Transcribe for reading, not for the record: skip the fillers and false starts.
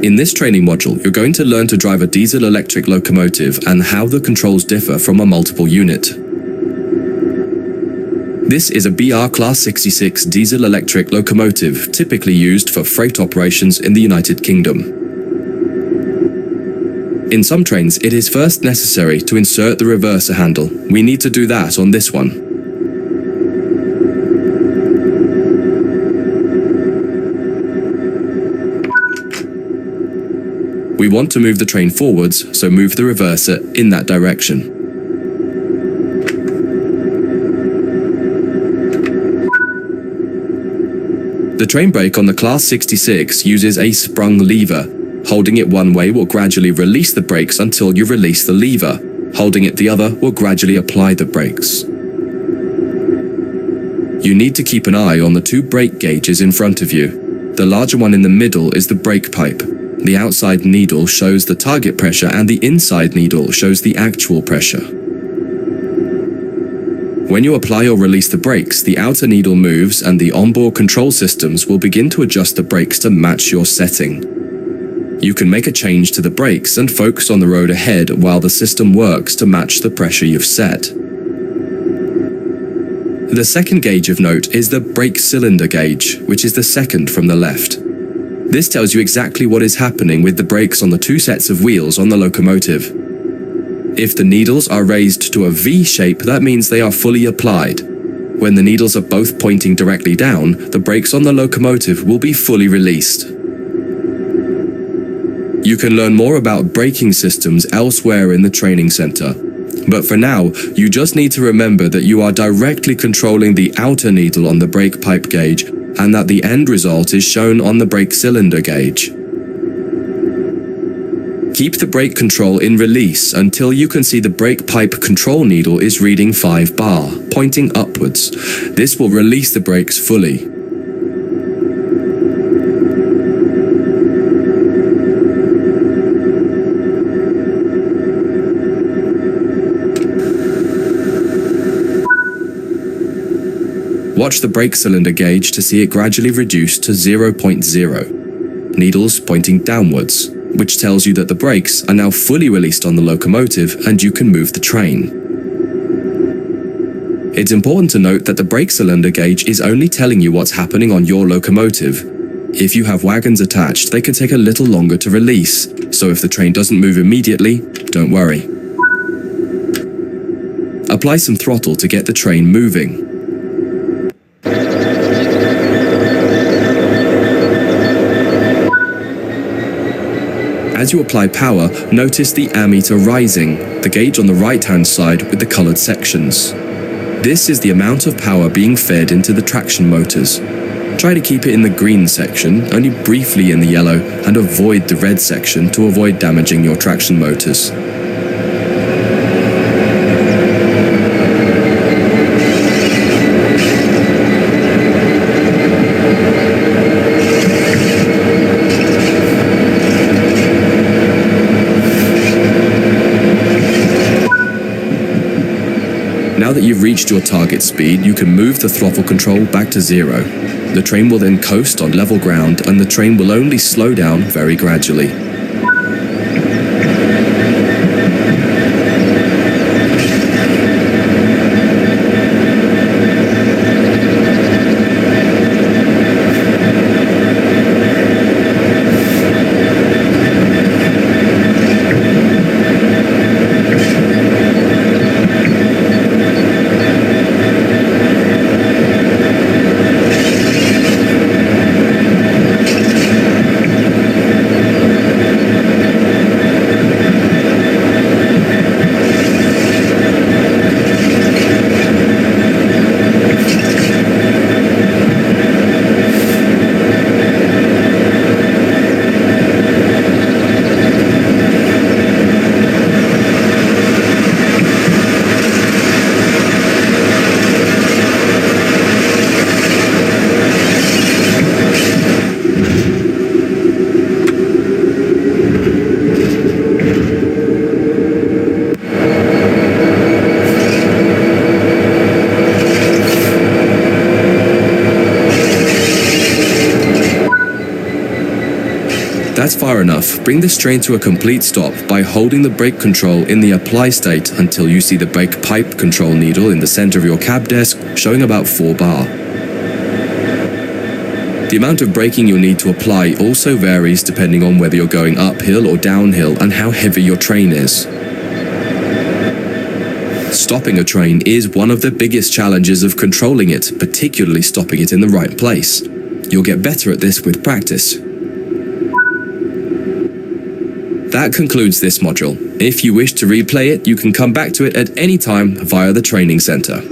In this training module, you're going to learn to drive a diesel-electric locomotive and how the controls differ from a multiple unit. This is a BR Class 66 diesel-electric locomotive typically used for freight operations in the United Kingdom. In some trains, it is first necessary to insert the reverser handle. We need to do that on this one. We want to move the train forwards, so move the reverser in that direction. The train brake on the Class 66 uses a sprung lever. Holding it one way will gradually release the brakes until you release the lever. Holding it the other will gradually apply the brakes. You need to keep an eye on the two brake gauges in front of you. The larger one in the middle is the brake pipe. The outside needle shows the target pressure and the inside needle shows the actual pressure. When you apply or release the brakes, the outer needle moves and the onboard control systems will begin to adjust the brakes to match your setting. You can make a change to the brakes and focus on the road ahead while the system works to match the pressure you've set. The second gauge of note is the brake cylinder gauge, which is the second from the left. This tells you exactly what is happening with the brakes on the two sets of wheels on the locomotive. If the needles are raised to a V shape, that means they are fully applied. When the needles are both pointing directly down, the brakes on the locomotive will be fully released. You can learn more about braking systems elsewhere in the training center. But for now, you just need to remember that you are directly controlling the outer needle on the brake pipe gauge and that the end result is shown on the brake cylinder gauge. Keep the brake control in release until you can see the brake pipe control needle is reading 5 bar, pointing upwards. This will release the brakes fully. Watch the brake cylinder gauge to see it gradually reduce to 0.0. Needles pointing downwards, which tells you that the brakes are now fully released on the locomotive and you can move the train. It's important to note that the brake cylinder gauge is only telling you what's happening on your locomotive. If you have wagons attached, they can take a little longer to release, so if the train doesn't move immediately, don't worry. Apply some throttle to get the train moving. As you apply power, notice the ammeter rising, the gauge on the right-hand side with the colored sections. This is the amount of power being fed into the traction motors. Try to keep it in the green section, only briefly in the yellow, and avoid the red section to avoid damaging your traction motors. Now that you've reached your target speed, you can move the throttle control back to 0. The train will then coast on level ground and the train will only slow down very gradually. That's far enough. Bring this train to a complete stop by holding the brake control in the apply state until you see the brake pipe control needle in the center of your cab desk showing about 4 bar. The amount of braking you'll need to apply also varies depending on whether you're going uphill or downhill and how heavy your train is. Stopping a train is one of the biggest challenges of controlling it, particularly stopping it in the right place. You'll get better at this with practice. That concludes this module. If you wish to replay it, you can come back to it at any time via the training center.